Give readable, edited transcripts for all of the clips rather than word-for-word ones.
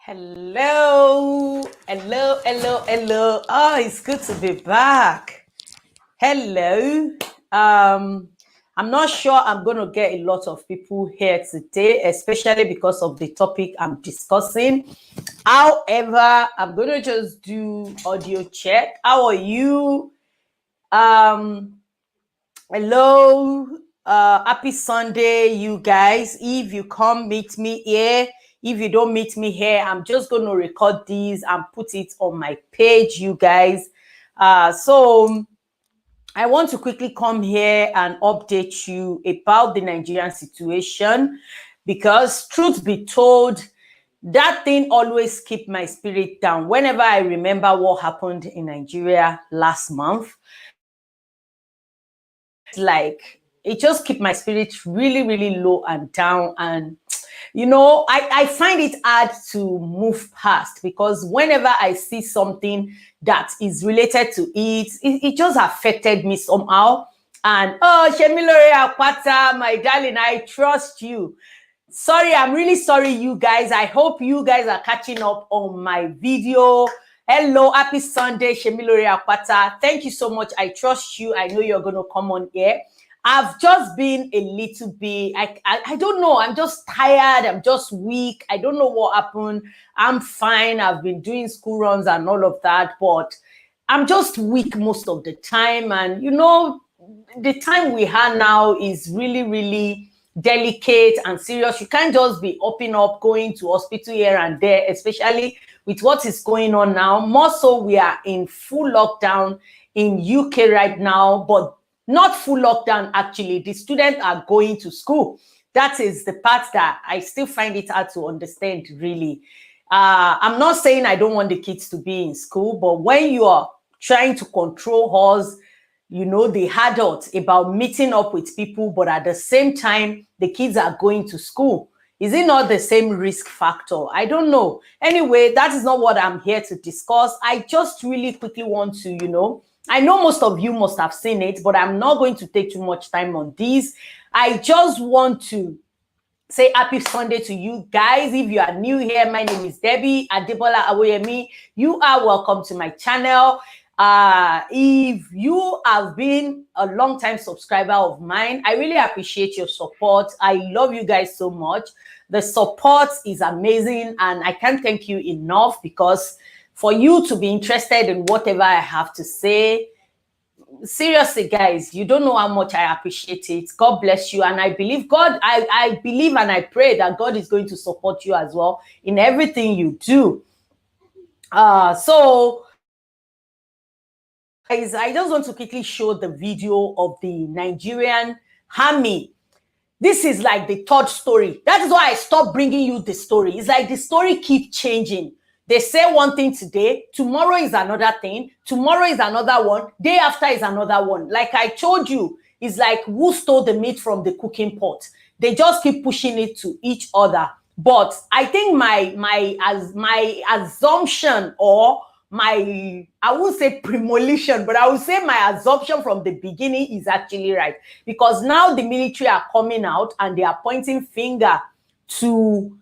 Hello, hello, hello, hello. Oh, it's good to be back. Hello. I'm not sure I'm going to get a lot of people here today, especially because of the topic I'm discussing. However, I'm going to just do audio check. How are you? Hello. Happy Sunday, you guys. If you come meet me here, if you don't meet me here, I'm just going to record these and put it on my page, you guys. So I want to quickly come here and update you about the Nigerian situation, because truth be told, that thing always keep my spirit down. Whenever I remember what happened in Nigeria last month, like it just keep my spirit really, really low and down. And I find it hard to move past, because whenever I see something that is related to it just affected me somehow. And Shemilore Akwata, my darling, I trust you. Sorry, I'm really sorry, you guys. I hope you guys are catching up on my video. Hello, happy Sunday, Shemilore Akwata. Thank you so much. I trust you. I know you're going to come on here. I've just been a little bit, I don't know. I'm just tired. I'm just weak. I don't know what happened. I'm fine. I've been doing school runs and all of that, but I'm just weak most of the time. And the time we have now is really, really delicate and serious. You can't just be up, going to hospital here and there, especially with what is going on now. More so, we are in full lockdown in UK right now, but not full lockdown, actually. The students are going to school. That is the part that I still find it hard to understand, really. I'm not saying I don't want the kids to be in school, but when you are trying to control us, the adults, about meeting up with people, but at the same time, the kids are going to school. Is it not the same risk factor? I don't know. Anyway, that is not what I'm here to discuss. I just really quickly want to, I know most of you must have seen it, but I'm not going to take too much time on this. I just want to say happy Sunday to you guys. If you are new here, my name is Debbie Adebola Awoyemi. You are welcome to my channel. If you have been a long-time subscriber of mine, I really appreciate your support. I love you guys so much. The support is amazing, and I can't thank you enough, because for you to be interested in whatever I have to say, seriously, guys, you don't know how much I appreciate it. God bless you. And I believe God, I believe and I pray that God is going to support you as well in everything you do. So guys, I just want to quickly show the video of the Nigerian army. This is like the third story. That is why I stopped bringing you the story. It's like the story keeps changing. They say one thing today, tomorrow is another thing, tomorrow is another one, day after is another one. Like I told you, it's like who stole the meat from the cooking pot. They just keep pushing it to each other. But I think my assumption, or I won't say premonition, but I would say my assumption from the beginning is actually right. Because now the military are coming out and they are pointing finger to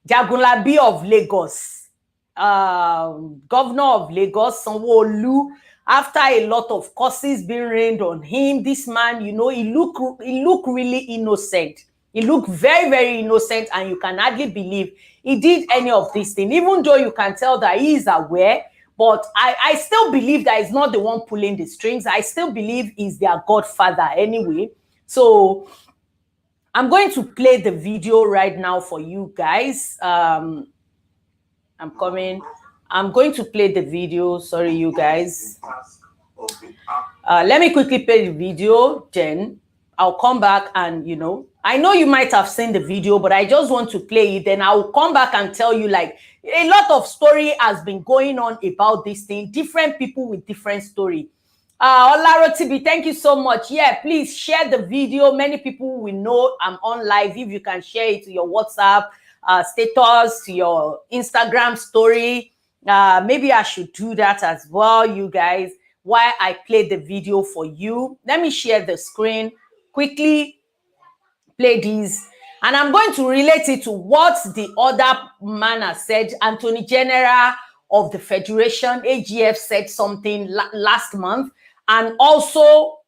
Jagunlabi of Lagos, governor of Lagos, Sanwoolu. After a lot of curses being rained on him, this man, he look really innocent. He looked very, very innocent, and you can hardly believe he did any of these things, even though you can tell that he is aware. But I still believe that he's not the one pulling the strings. I still believe he's their godfather anyway. So I'm going to play the video right now for you guys. I'm coming. I'm going to play the video. Sorry, you guys. Let me quickly play the video, then I'll come back and, I know you might have seen the video, but I just want to play it. Then I'll come back and tell you, like, a lot of story has been going on about this thing. Different people with different story. Olarotibi, thank you so much. Yeah, please share the video. Many people will know I'm on live. If you can share it to your WhatsApp status, to your Instagram story. Maybe I should do that as well, you guys, while I play the video for you. Let me share the screen quickly. Play these, And I'm going to relate it to what the other man has said. Attorney General of the Federation, AGF, said something last month. And also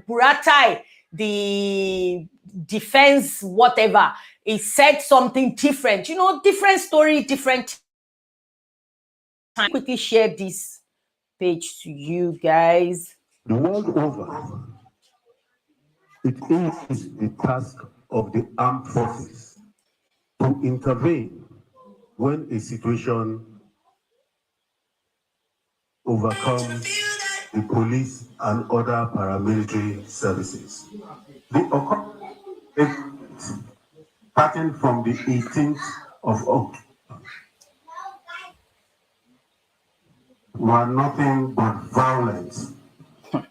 Buratai, the defense, whatever, he said something different. You know, different story, different time. Quickly share this page to you guys. The world over, it is the task of the armed forces to intervene when a situation overcomes the police and other paramilitary services. Starting from the 18th of October, were nothing but violence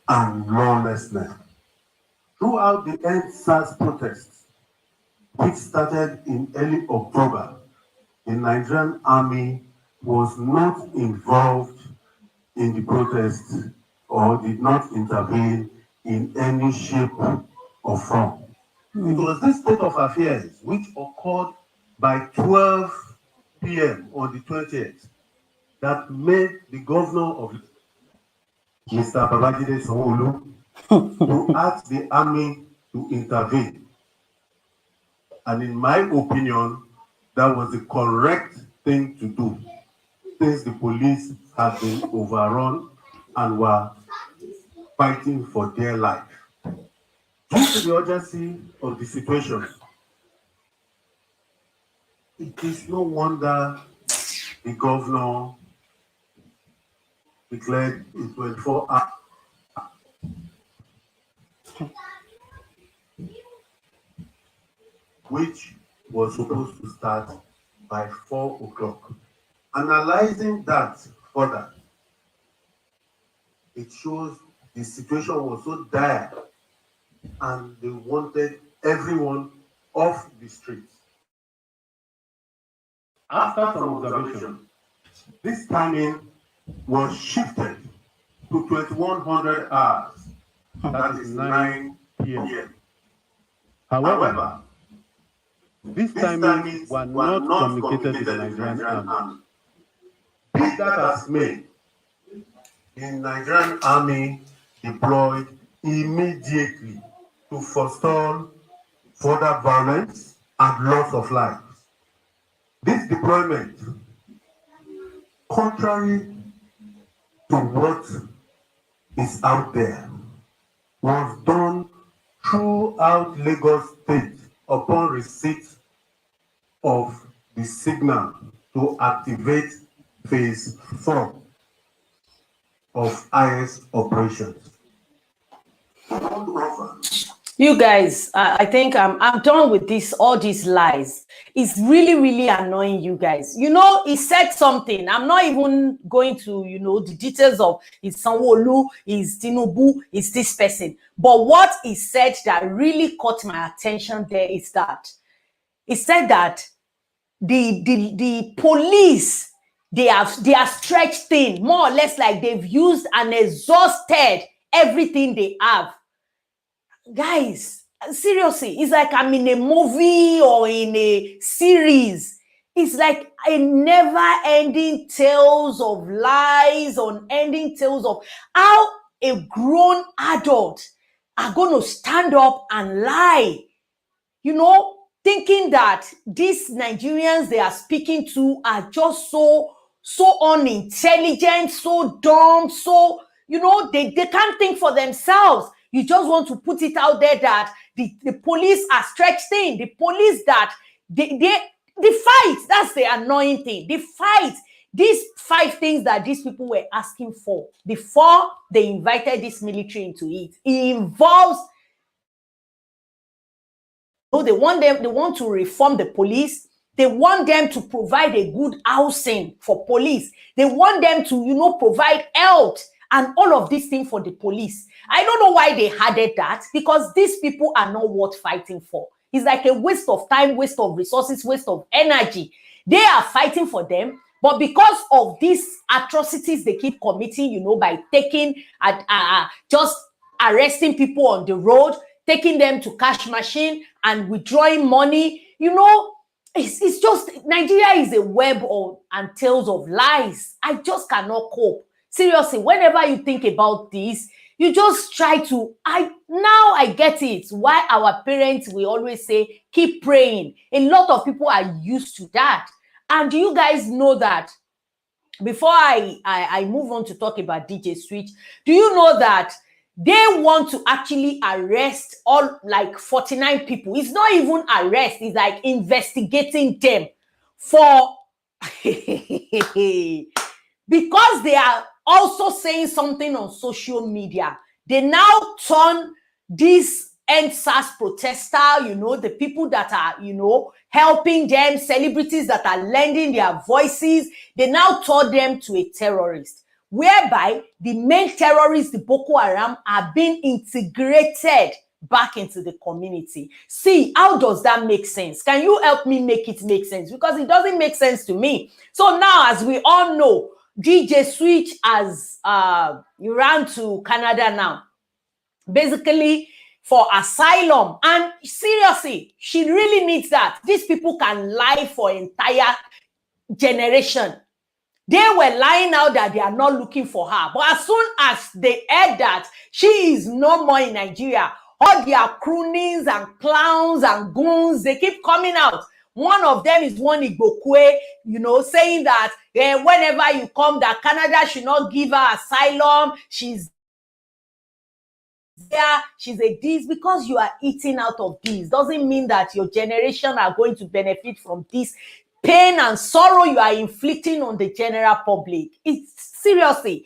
and lawlessness. Throughout the End SARS protests, which started in early October, the Nigerian army was not involved in the protests or did not intervene in any shape or form. It was this state of affairs which occurred by 12 p.m. on the 20th that made the governor of Mr. Sanwoolu to ask the army to intervene. And in my opinion, that was the correct thing to do, since the police had been overrun and were fighting for their life. Due to the urgency of the situation, it is no wonder the governor declared a 24-hour which was supposed to start by 4 o'clock. Analyzing that further, it shows the situation was so dire and they wanted everyone off the streets. After some observation, this timing was shifted to 2100 hours, that is 9 p.m. However, these timings were not communicated to the Nigerian army. Be that as may, the Nigerian army deployed immediately to forestall further violence and loss of lives. This deployment, contrary to what is out there, was done throughout Lagos State upon receipt of the signal to activate phase 4 of IS operations. You guys, I think I'm done with this, all these lies. It's really, really annoying, you guys. You know, he said something. I'm not even going to, you know, the details of his Sanwoolu, his Tinubu, is this person. But what he said that really caught my attention there is that he said that the police, they are stretched thin, more or less like they've used and exhausted everything they have. Guys, seriously, it's like I'm in a movie or in a series. It's like a never-ending tales of lies, unending tales of how a grown adult are going to stand up and lie, you know, thinking that these Nigerians they are speaking to are just so unintelligent, so dumb, so, you know, they can't think for themselves. You just want to put it out there that the police are stretched thin. The police that they fight. That's the annoying thing. They fight. These 5 things that these people were asking for before they invited this military into it. It involves, they want to reform the police. They want them to provide a good housing for police. They want them to, you know, provide health and all of these things for the police. I don't know why they added that, because these people are not worth fighting for. It's like a waste of time, waste of resources, waste of energy. They are fighting for them, but because of these atrocities they keep committing, you know, by taking, just arresting people on the road, taking them to cash machine and withdrawing money. You know, it's just, Nigeria is a web of and tales of lies. I just cannot cope. Seriously, whenever you think about this, you just try to, now I get it, why our parents will always say, keep praying. A lot of people are used to that. And do you guys know that, before I move on to talk about DJ Switch, do you know that they want to actually arrest all like 49 people? It's not even arrest, it's like investigating them for because they are also saying something on social media. They now turn this NSAS protester, you know, the people that are, you know, helping them, celebrities that are lending their voices, they now turn them to a terrorist, whereby the main terrorists, the Boko Haram, are being integrated back into the community. See, how does that make sense? Can you help me make it make sense? Because it doesn't make sense to me. So now, as we all know, DJ Switch has ran to Canada now, basically for asylum. And seriously, she really needs that. These people can lie for entire generation. They were lying out that they are not looking for her. But as soon as they heard that she is no more in Nigeria, all their croonings and clowns and goons, they keep coming out. One of them is one Igbokwe, you know, saying that whenever you come, that Canada should not give her asylum. She's there, she's a this. Because you are eating out of this doesn't mean that your generation are going to benefit from this pain and sorrow you are inflicting on the general public. It's seriously,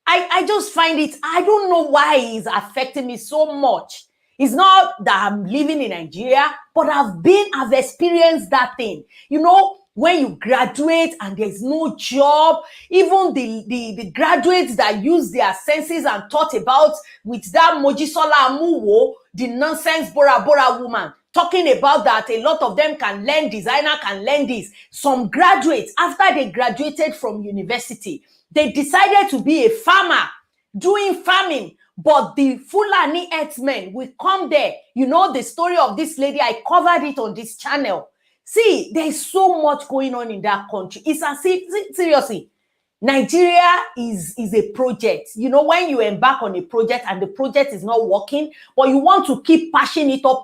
I just find it, I don't know why it's affecting me so much. It's not that I'm living in Nigeria, but I've experienced that thing. You know, when you graduate and there's no job, even the graduates that use their senses and thought about with that Mojisola Amuwo, the nonsense Bora Bora woman, talking about that a lot of them can learn, designer can learn this. Some graduates, after they graduated from university, they decided to be a farmer, doing farming. But the Fulani herdsmen will come there. You know the story of this lady, I covered it on this channel. See, there's so much going on in that country. It's as if, seriously, Nigeria is a project. You know, when you embark on a project and the project is not working, but you want to keep patching it up.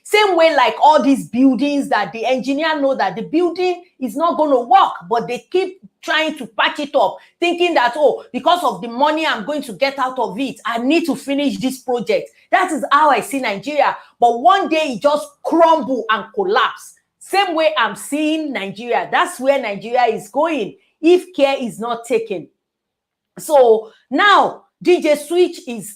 Same way like all these buildings that the engineer know that the building is not going to work, but they keep trying to patch it up, thinking that, oh, because of the money I'm going to get out of it, I need to finish this project. That is how I see Nigeria. But one day it just crumble and collapse. Same way I'm seeing Nigeria. That's where Nigeria is going if care is not taken. So now DJ Switch is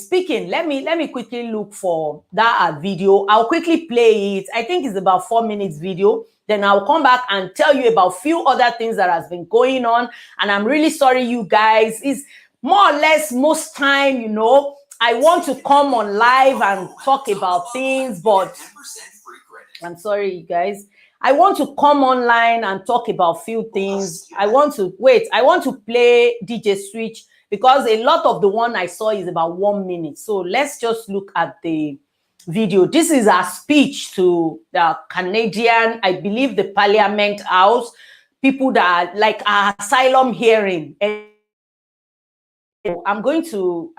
speaking. Let me quickly look for that video. I'll quickly play it. I think it's about 4 minutes video. Then I'll come back and tell you about few other things that has been going on. And I'm really sorry, you guys. It's more or less most time, you know, I want to come on live and talk about things, but I'm sorry, you guys. I want to come online and talk about few things. I want to play DJ Switch because a lot of the one I saw is about 1 minute. So let's just look at the video. This is a speech to the Canadian, I believe the Parliament House, people that are like asylum hearing. I'm going to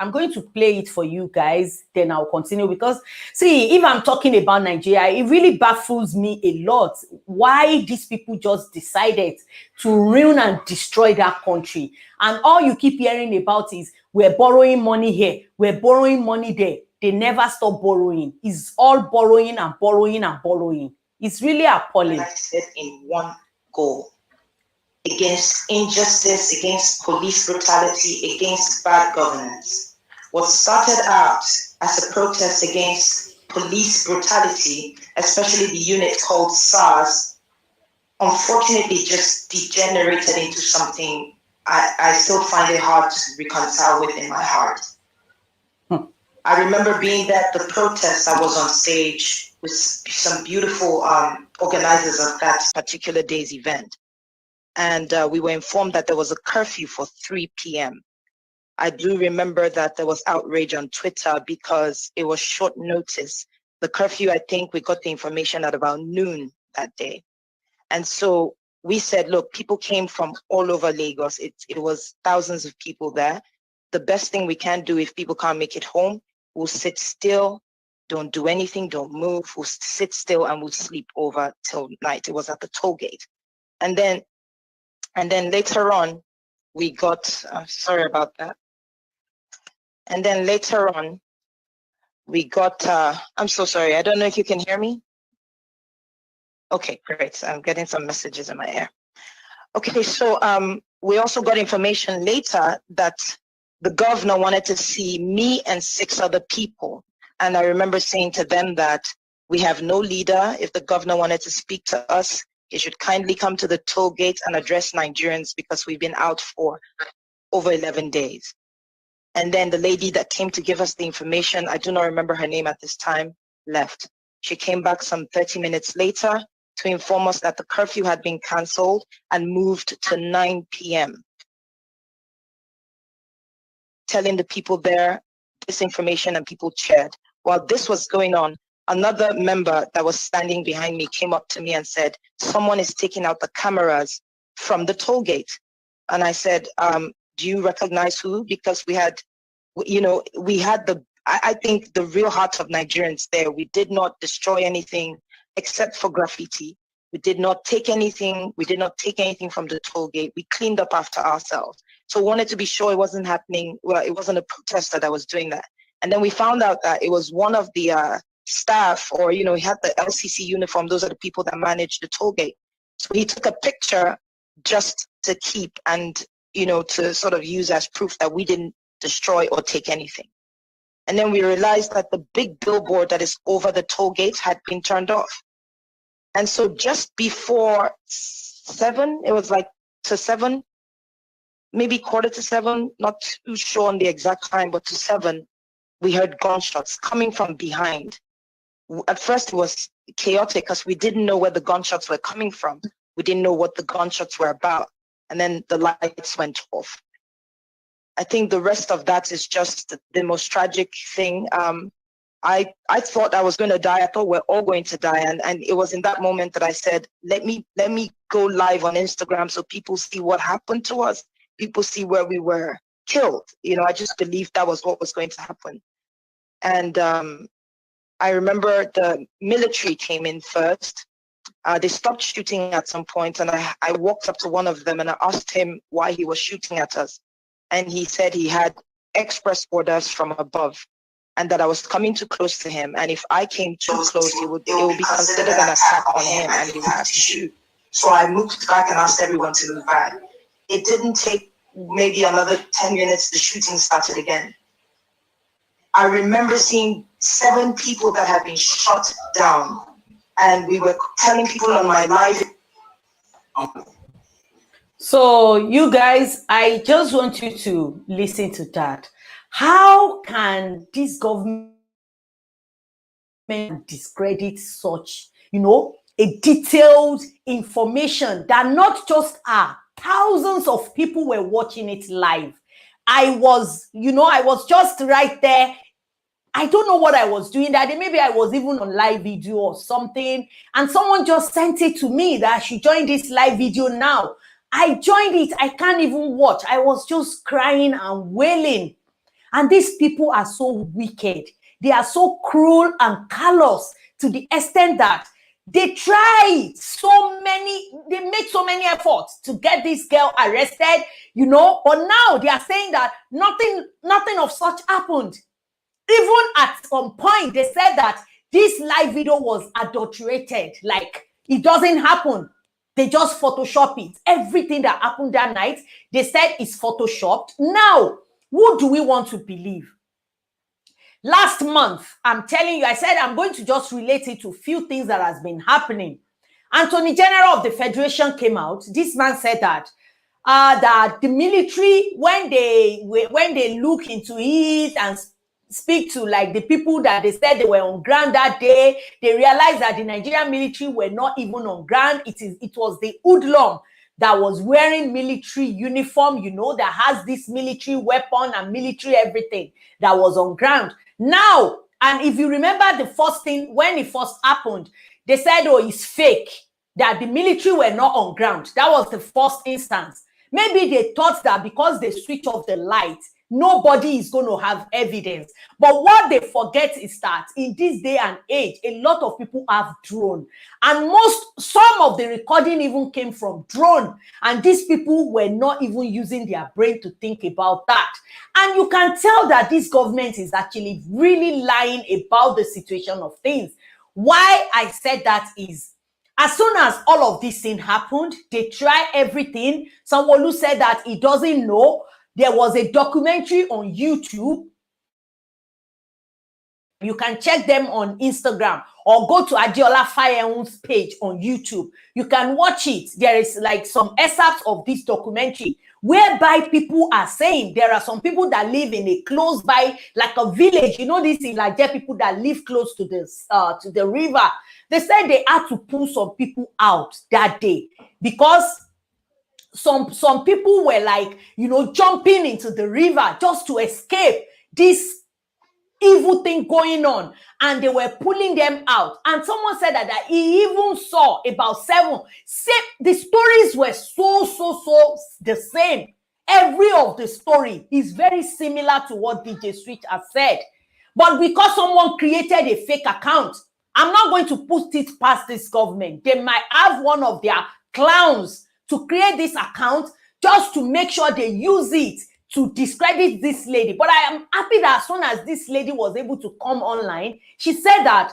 play it for you guys, then I'll continue. Because see, if I'm talking about Nigeria, it really baffles me a lot why these people just decided to ruin and destroy that country. And all you keep hearing about is we're borrowing money here, we're borrowing money there. They never stop borrowing. It's all borrowing and borrowing and borrowing. It's really appalling. I said in one goal: against injustice, against police brutality, against bad governance. What started out as a protest against police brutality, especially the unit called SARS, unfortunately just degenerated into something I still find it hard to reconcile with in my heart. I remember being there at the protest. I was on stage with some beautiful organizers of that particular day's event. And we were informed that there was a curfew for 3 p.m. I do remember that there was outrage on Twitter because it was short notice. The curfew, I think we got the information at about noon that day. And so we said, look, people came from all over Lagos. It was thousands of people there. The best thing we can do if people can't make it home, we'll sit still, don't do anything, don't move, we'll sit still and we'll sleep over till night. It was at the toll gate. And then later on, we got, sorry about that. And then later on, we got, I'm so sorry, I don't know if you can hear me. Okay, great. I'm getting some messages in my ear. Okay, so we also got information later that the governor wanted to see me and 6 other people. And I remember saying to them that we have no leader. If the governor wanted to speak to us, he should kindly come to the toll gate and address Nigerians because we've been out for over 11 days. And then the lady that came to give us the information, I do not remember her name at this time, left. She came back some 30 minutes later to inform us that the curfew had been cancelled and moved to 9 p.m. Telling the people there this information, and people cheered. While this was going on, another member that was standing behind me came up to me and said, someone is taking out the cameras from the toll gate. And I said, do you recognize who? Because we had I think the real heart of Nigerians there. We did not destroy anything except for graffiti. We did not take anything. We did not take anything from the toll gate. We cleaned up after ourselves. So wanted to be sure it wasn't happening. Well, it wasn't a protester that was doing that. And then we found out that it was one of the staff, or, he had the LCC uniform. Those are the people that manage the toll gate. So he took a picture just to keep and, to sort of use as proof that we didn't destroy or take anything. And then we realized that the big billboard that is over the toll gate had been turned off. And so just before 7, it was like to 7, maybe 6:45, not too sure on the exact time, but to 7, we heard gunshots coming from behind. At first it was chaotic because we didn't know where the gunshots were coming from. We didn't know what the gunshots were about. And then the lights went off. I think the rest of that is just the most tragic thing. I thought I was going to die. I thought we're all going to die. And it was in that moment that I said, let me go live on Instagram so people see what happened to us. People see where we were killed. I just believed that was what was going to happen. And I remember the military came in first. They stopped shooting at some point, and I walked up to one of them and I asked him why he was shooting at us. And he said he had express orders from above and that I was coming too close to him. And if I came too close, it would be considered an attack on him and he would have to shoot. So I moved back and asked everyone to move back. It didn't take maybe another 10 minutes, the shooting started again. I remember seeing 7 people that had been shot down. And we were telling people on my live. So you guys, I just want you to listen to that. How can this government discredit such, a detailed information that not just thousands of people were watching it live? I was just right there. I don't know what I was doing that day. Maybe I was even on live video or something. And someone just sent it to me that I should join this live video now. I joined it. I can't even watch. I was just crying and wailing. And these people are so wicked. They are so cruel and callous to the extent that they make so many efforts to get this girl arrested, but now they are saying that nothing of such happened. Even at some point, they said that this live video was adulterated. Like, it doesn't happen. They just Photoshop it. Everything that happened that night, they said is Photoshopped. Now, who do we want to believe? Last month, I'm telling you, I said I'm going to just relate it to a few things that has been happening. Attorney General of the Federation came out. This man said that the military, when they look into it and speak to like the people that they said they were on ground that day, they realized that the Nigerian military were not even on ground. It was the hoodlum that was wearing military uniform, you know, that has this military weapon and military everything, that was on ground. Now, and if you remember the first thing, when it first happened, they said, oh, it's fake, that the military were not on ground. That was the first instance. Maybe they thought that because they switch off the light, nobody is going to have evidence. But what they forget is that in this day and age, a lot of people have drone. And some of the recording even came from drone. And these people were not even using their brain to think about that. And you can tell that this government is actually really lying about the situation of things. Why I said that is, as soon as all of this thing happened, they try everything. Sanwoolu said that he doesn't know. There was a documentary on YouTube. You can check them on Instagram or go to Adiola Fayeun's page on YouTube. You can watch it. There is like some excerpts of this documentary whereby people are saying there are some people that live in a close by, like a village. You know, these Ilaje people that live close to the river. They said they had to pull some people out that day because some people were like, you know, jumping into the river just to escape this evil thing going on, and they were pulling them out. And someone said that he even saw about seven. The stories were so the same. Every of the story is very similar to what DJ Switch has said. But because someone created a fake account, I'm not going to put it past this government. They might have one of their clowns to create this account just to make sure they use it to discredit this lady. But I am happy that as soon as this lady was able to come online, she said that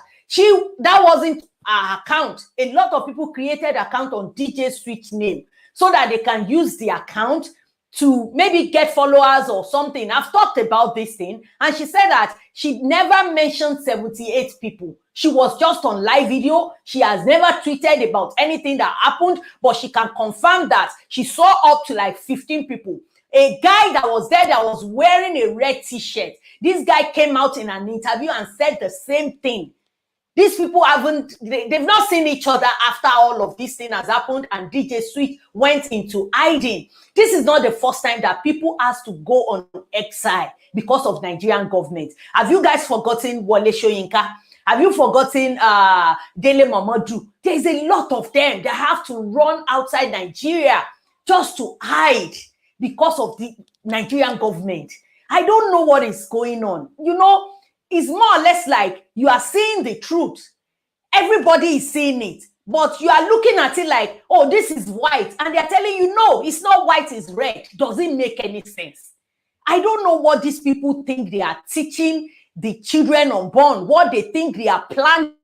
that wasn't her account. A lot of people created account on DJ Switch name so that they can use the account to maybe get followers or something. I've talked about this thing, and she said that she never mentioned 78 people. She was just on live video. She has never tweeted about anything that happened, but she can confirm that she saw up to like 15 people. A guy that was there that was wearing a red t-shirt. This guy came out in an interview and said the same thing. These people they've not seen each other after all of this thing has happened, and DJ Sweet went into hiding. This is not the first time that people has to go on exile because of Nigerian government. Have you guys forgotten Wole Soyinka? Have you forgotten Dele Momodu? There's a lot of them that have to run outside Nigeria just to hide because of the Nigerian government. I don't know what is going on. You know, it's more or less like you are seeing the truth. Everybody is seeing it, but you are looking at it like, oh, this is white. And they're telling you, no, it's not white, it's red. Doesn't make any sense. I don't know what these people think they are teaching the children unborn, what they think they are planting.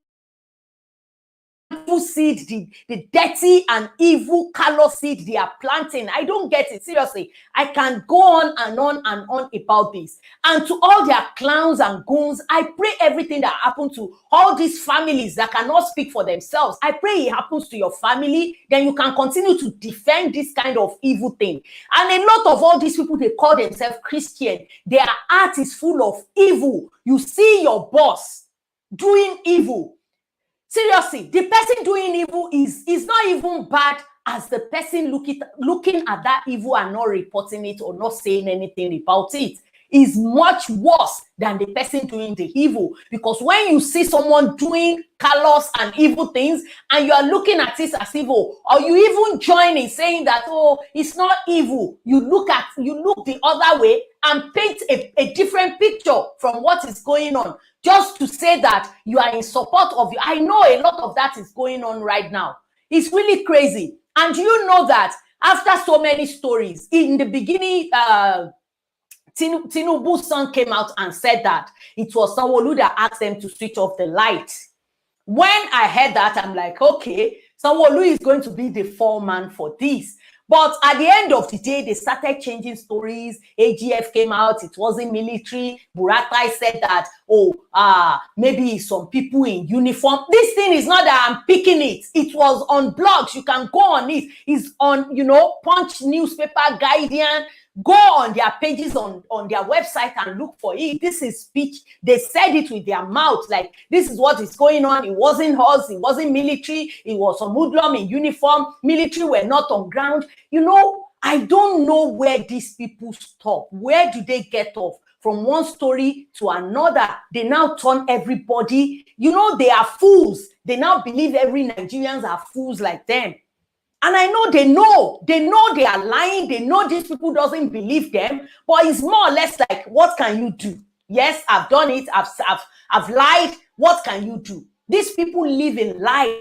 Seed, the dirty and evil callous seed they are planting. I don't get it. Seriously, I can go on and on and on about this. And to all their clowns and goons, I pray everything that happened to all these families that cannot speak for themselves, I pray it happens to your family. Then you can continue to defend this kind of evil thing. And a lot of all these people, they call themselves Christian. Their heart is full of evil. You see your boss doing evil. Seriously, the person doing evil is not even bad as the person looking at that evil and not reporting it or not saying anything about it. Is much worse than the person doing the evil. Because when you see someone doing callous and evil things and you are looking at it as evil, or you even join in saying that, oh, it's not evil, you look the other way and paint a different picture from what is going on, just to say that you are in support of you. I know a lot of that is going on right now. It's really crazy. And you know that after so many stories, in the beginning, Tinubu's son came out and said that it was Sanwoolu that asked them to switch off the light. When I heard that, I'm like, okay, Sanwoolu is going to be the foreman for this. But at the end of the day, they started changing stories. AGF came out, it wasn't military. Buratai said that, maybe some people in uniform. This thing is not that I'm picking it. It was on blogs. You can go on it. It's on, Punch newspaper, Guardian, Go on their pages on their website and look for it. This is speech. They said it with their mouth, like this is what is going on. It wasn't us, it wasn't military, it was some hoodlum in uniform. Military were not on ground. You know, I don't know where these people stop. Where do they get off? From one story to another, they now turn everybody. You know, they are fools. They now believe every Nigerians are fools like them. And I know they are lying. They know these people doesn't believe them, but it's more or less like, what can you do? Yes, I've done it. I've lied. What can you do? These people live in lies.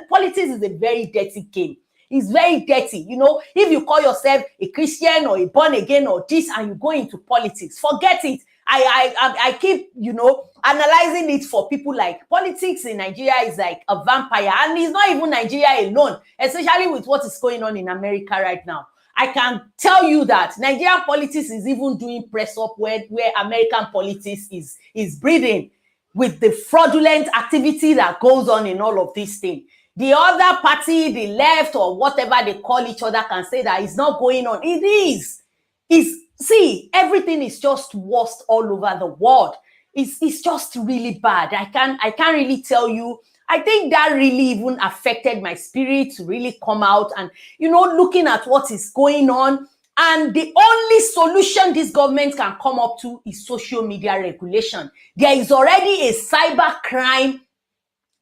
Politics is a very dirty game. It's very dirty. You know, if you call yourself a Christian or a born again or this and you go into politics, forget it. I keep, you know, analyzing it for people. Like, politics in Nigeria is like a vampire, and it's not even Nigeria alone, especially with what is going on in America right now. I can tell you that Nigerian politics is even doing press up where American politics is breeding with the fraudulent activity that goes on in all of these things. The other party, the left or whatever they call each other, can say that it's not going on. It is. See, everything is just worse all over the world. It's just really bad. I can't really tell you. I think that really even affected my spirit to really come out and, you know, looking at what is going on. And the only solution this government can come up to is social media regulation. There is already a cybercrime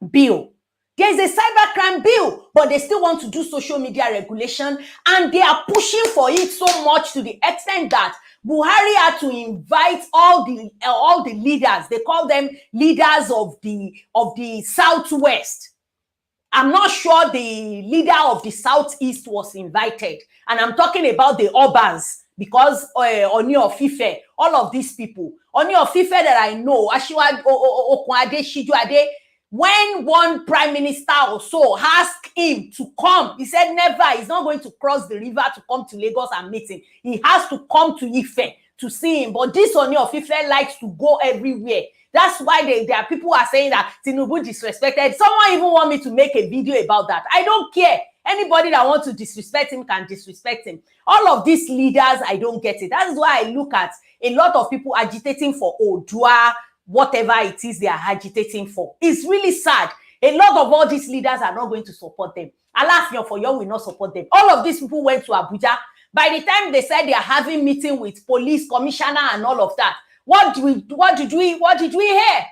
bill. There is a cybercrime bill, but they still want to do social media regulation, and they are pushing for it so much to the extent that Buhari had to invite all the leaders. They call them leaders of the Southwest. I'm not sure the leader of the Southeast was invited, and I'm talking about the Obas, because Oni of Ife, all of these people, Oni of Ife that I know, Ashiwa Okwade, Shijuade. When one prime minister or so asked him to come, he said never. He's not going to cross the river to come to Lagos and meet him. He has to come to Ife to see him. But this Oni of Ife likes to go everywhere. That's why there are people who are saying that Tinubu disrespected. Someone even want me to make a video about that. I don't care. Anybody that wants to disrespect him can disrespect him. All of these leaders, I don't get it. That is why I look at a lot of people agitating for Odua, whatever it is they are agitating for. It's really sad. A lot of all these leaders are not going to support them. Alaafin for you will not support them. All of these people went to Abuja. By the time they said they are having meeting with police commissioner and all of that, what did we hear?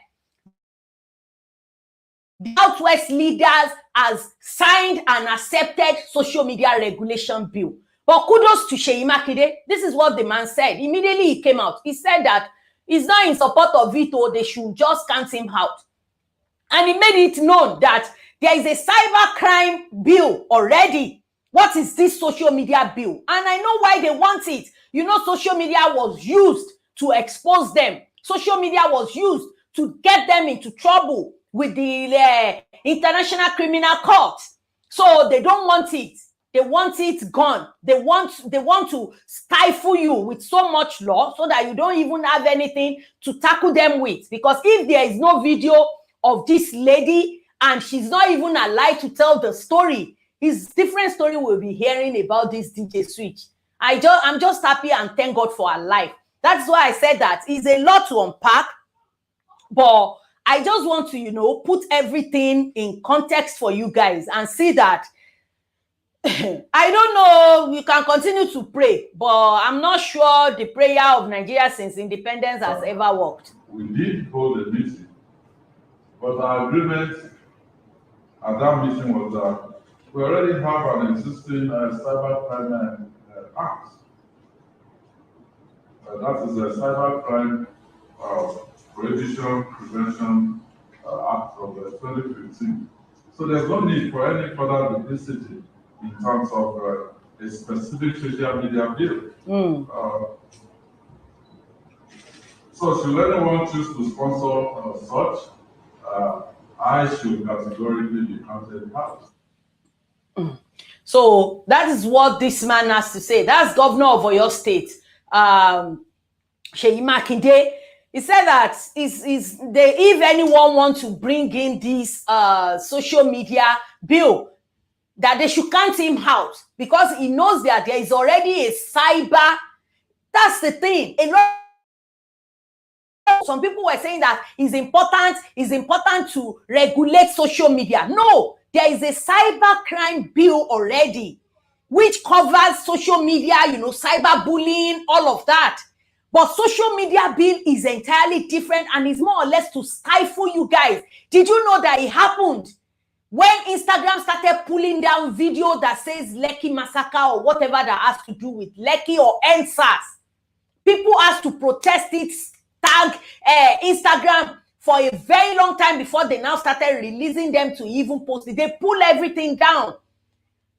The Southwest leaders has signed and accepted social media regulation bill. But kudos to Seyi Makinde. This is what the man said. Immediately he came out. He said that he's not in support of it, or they should just count him out. And he made it known that there is a cybercrime bill already. What is this social media bill? And I know why they want it. You know, social media was used to expose them. Social media was used to get them into trouble with the International Criminal Court. So they don't want it. They want it gone. They want to stifle you with so much law so that you don't even have anything to tackle them with. Because if there is no video of this lady and she's not even alive to tell the story, it's different story we'll be hearing about this DJ Switch. I'm just happy and thank God for her life. That's why I said that it's a lot to unpack, but I just want to, you know, put everything in context for you guys and see that I don't know, you can continue to pray, but I'm not sure the prayer of Nigeria since independence has ever worked. We did hold a meeting, but our agreement at that meeting was that we already have an existing cybercrime act. That is a cybercrime prohibition prevention act of 2015. So there's no need for any further publicity in terms of a specific social media bill. So should anyone choose to sponsor such, I should categorically be counted out. So that is what this man has to say. That's Governor of Oyo State, Seyi Makinde. He said that if anyone wants to bring in this social media bill, that they should count him out because he knows that there is already a cyber. That's the thing. A lot. Some people were saying that it's important to regulate social media. No, there is a cyber crime bill already, which covers social media, cyber bullying, all of that. But social media bill is entirely different and is more or less to stifle you guys. Did you know that it happened when Instagram started pulling down video that says Lekki massacre or whatever that has to do with Lekki or NSAS? People asked to protest it, tag Instagram for a very long time before they now started releasing them to even post it. They pull everything down.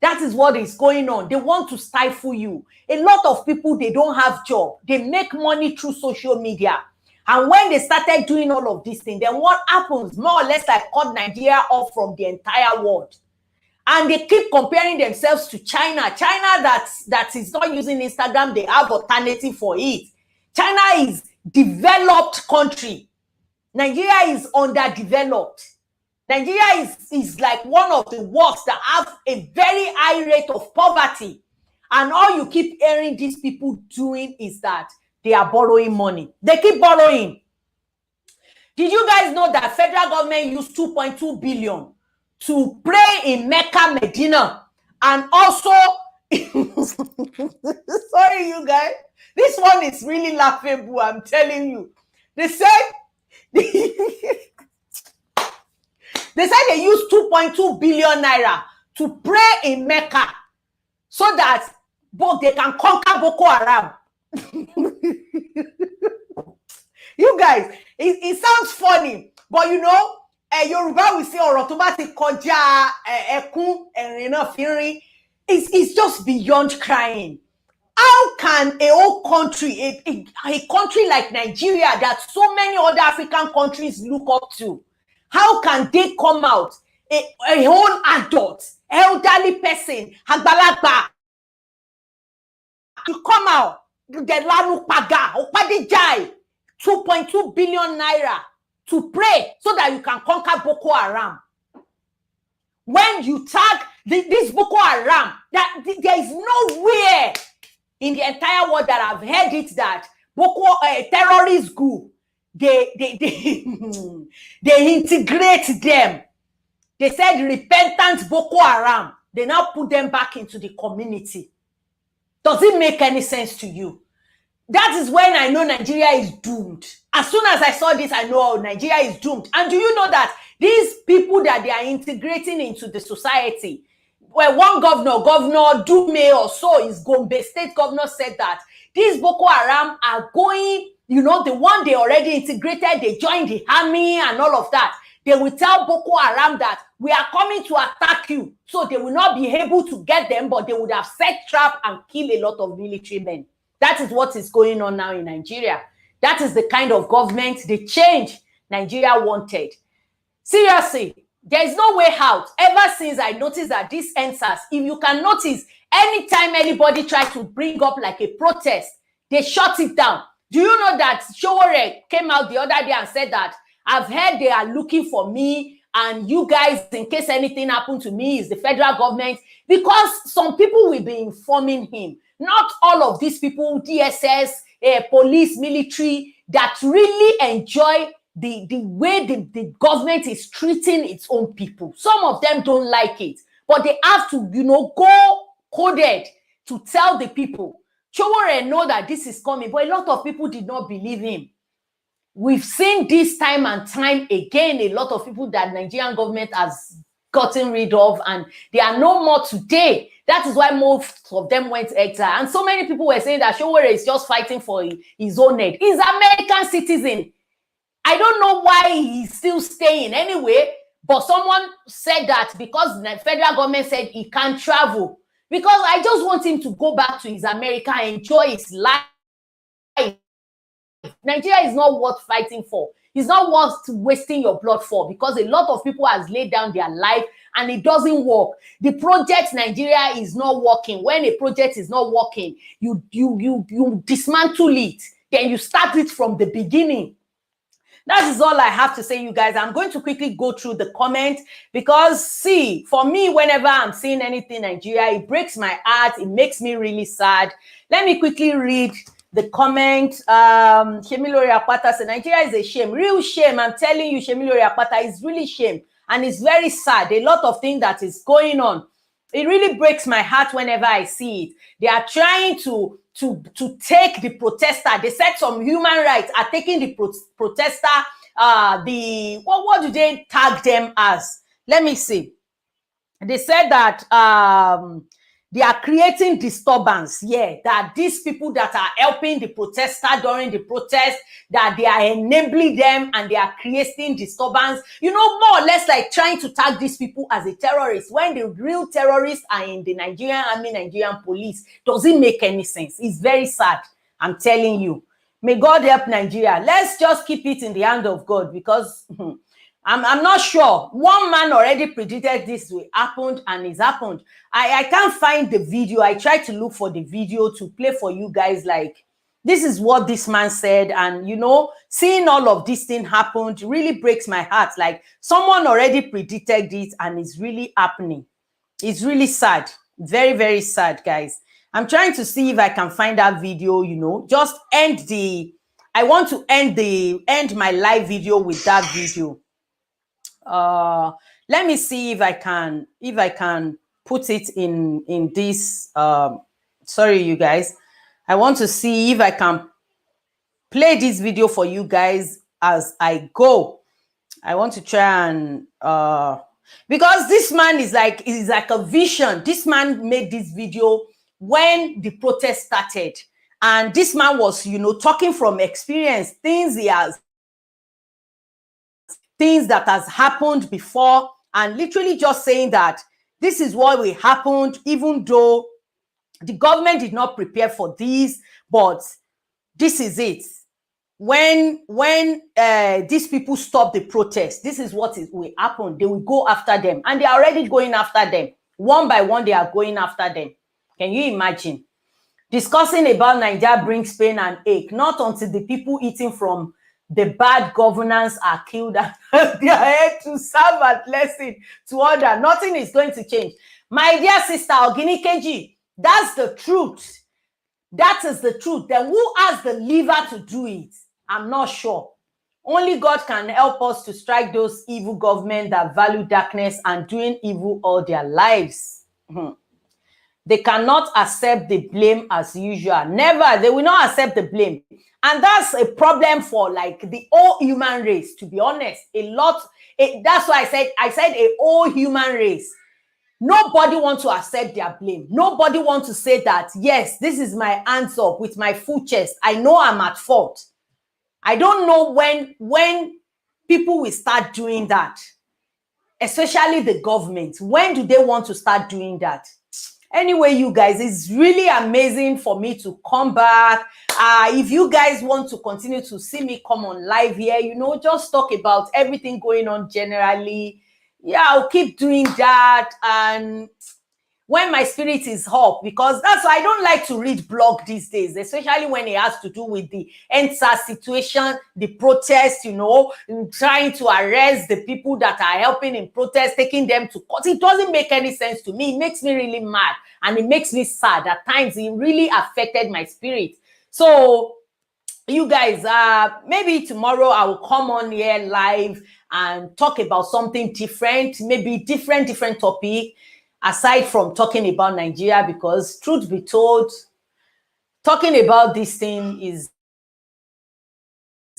That is what is going on. They want to stifle you. A lot of people, they don't have job. They make money through social media. And when they started doing all of these things, then what happens? More or less like cut Nigeria off from the entire world. And they keep comparing themselves to China. China that is not using Instagram, they have alternative for it. China is developed country. Nigeria is underdeveloped. Nigeria is like one of the worst that have a very high rate of poverty. And all you keep hearing these people doing is that they are borrowing money. They keep borrowing. Did you guys know that federal government used 2.2 billion to pray in Mecca, Medina, and also sorry, you guys, this one is really laughable, I'm telling you. They said they used 2.2 billion naira to pray in Mecca so that both they can conquer Boko Haram. You guys, it sounds funny, but Yoruba will say automatic koja ekun erina firin. It's just beyond crying. How can a whole country, a country like Nigeria that so many other African countries look up to, how can they come out, a whole adult, elderly person, agbalagba, to come out, the lanu paga, opadi jai, 2.2 billion naira to pray so that you can conquer Boko Haram? When you tag this Boko Haram, that there is nowhere in the entire world that I've heard it that Boko terrorist group, they integrate them. They said repentant Boko Haram. They now put them back into the community. Does it make any sense to you? That is when I know Nigeria is doomed. As soon as I saw this, I know Nigeria is doomed. And do you know that these people that they are integrating into the society, well, one Governor Dume or so, is Gombe State governor, said that these Boko Haram are going, the one they already integrated, they joined the army and all of that. They will tell Boko Haram that we are coming to attack you. So they will not be able to get them, but they would have set trap and kill a lot of military men. That is what is going on now in Nigeria. That is the kind of government, the change Nigeria wanted. Seriously, there is no way out. Ever since I noticed that this NSAS, if you can notice, anytime anybody tries to bring up like a protest, they shut it down. Do you know that Showore came out the other day and said that I've heard they are looking for me, and you guys, in case anything happened to me, is the federal government? Because some people will be informing him. Not all of these people, DSS, police, military, that really enjoy the way the government is treating its own people. Some of them don't like it, but they have to, go coded to tell the people. Chowore know that this is coming, but a lot of people did not believe him. We've seen this time and time again, a lot of people that Nigerian government has gotten rid of, and they are no more today. That is why most of them went exile. And so many people were saying that Showore is just fighting for his own head. He's an American citizen. I don't know why he's still staying anyway, but someone said that because the federal government said he can't travel. Because I just want him to go back to his America and enjoy his life. Nigeria is not worth fighting for. It's not worth wasting your blood for, because a lot of people has laid down their life and it doesn't work. The project Nigeria is not working. When a project is not working, you dismantle it. Then you start it from the beginning. That is all I have to say, you guys. I'm going to quickly go through the comment because, see, for me, whenever I'm seeing anything Nigeria, it breaks my heart. It makes me really sad. Let me quickly read the comment. Shemilori Akpata said, Nigeria is a shame. Real shame. I'm telling you, Shemilori Akpata, is really shame. And it's very sad. A lot of things that is going on. It really breaks my heart whenever I see it. They are trying to take the protester. They said some human rights are taking the protester. What do they tag them as? Let me see. They said that they are creating disturbance. Yeah, that these people that are helping the protester during the protest, that they are enabling them and they are creating disturbance. You know, more or less like trying to tag these people as a terrorist when the real terrorists are in the Nigerian army, Nigerian police. Doesn't make any sense. It's very sad. I'm telling you. May God help Nigeria. Let's just keep it in the hand of God because I'm not sure. One man already predicted this will happen and it's happened. I can't find the video. I tried to look for the video to play for you guys. Like, this is what this man said. And, you know, seeing all of this thing happened really breaks my heart. Like, someone already predicted it and it's really happening. It's really sad. Very, very sad, guys. I'm trying to see if I can find that video, you know. Just I want to end my live video with that video. Let me see if I can put it in this. Sorry, you guys. I want to see if I can play this video for you guys as I go. I want to try and because this man is like a vision. This man made this video when the protest started, and this man was, you know, talking from experience, things that has happened before, and literally just saying that this is what will happen, even though the government did not prepare for this, but this is it. When these people stop the protest, this is what will happen. They will go after them, and they are already going after them. One by one, they are going after them. Can you imagine? Discussing about Nigeria brings pain and ache, not until the people eating from the bad governance are killed and they are here to serve as lesson to others. Nothing is going to change. My dear sister Ogini Keji, that's the truth. That is the truth. Then who has the liver to do it? I'm not sure. Only God can help us to strike those evil government that value darkness and doing evil all their lives. They cannot accept the blame as usual. Never. They will not accept the blame. And that's a problem for like the whole human race, to be honest. That's why I said a whole human race. Nobody wants to accept their blame. Nobody wants to say that, yes, this is my hands up with my full chest. I know I'm at fault. I don't know when people will start doing that, especially the government. When do they want to start doing that? Anyway, you guys, it's really amazing for me to come back. If you guys want to continue to see me come on live here, you know, just talk about everything going on generally. Yeah, I'll keep doing that. And when my spirit is up, because that's why I don't like to read blog these days, especially when it has to do with the EndSARS situation, the protest, you know, trying to arrest the people that are helping in protest, taking them to court. It doesn't make any sense to me. It makes me really mad and it makes me sad. At times, it really affected my spirit. So, you guys, maybe tomorrow I will come on here live and talk about something different, maybe different topic, aside from talking about Nigeria, because truth be told, talking about this thing is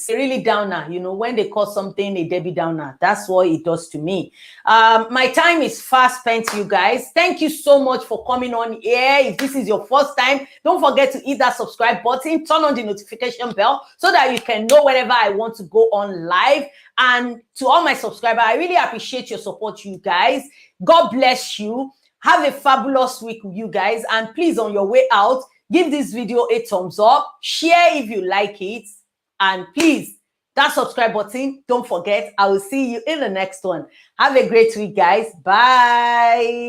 really downer. You know, when they call something a Debbie Downer, that's what it does to me. My time is fast spent, you guys. Thank you so much for coming on here. If this is your first time, don't forget to hit that subscribe button, turn on the notification bell so that you can know whenever I want to go on live. And to all my subscribers, I really appreciate your support, you guys. God bless you. Have a fabulous week, you guys. And please, on your way out, give this video a thumbs up, share if you like it, and please, that subscribe button, don't forget. I will see you in the next one. Have a great week, guys. Bye.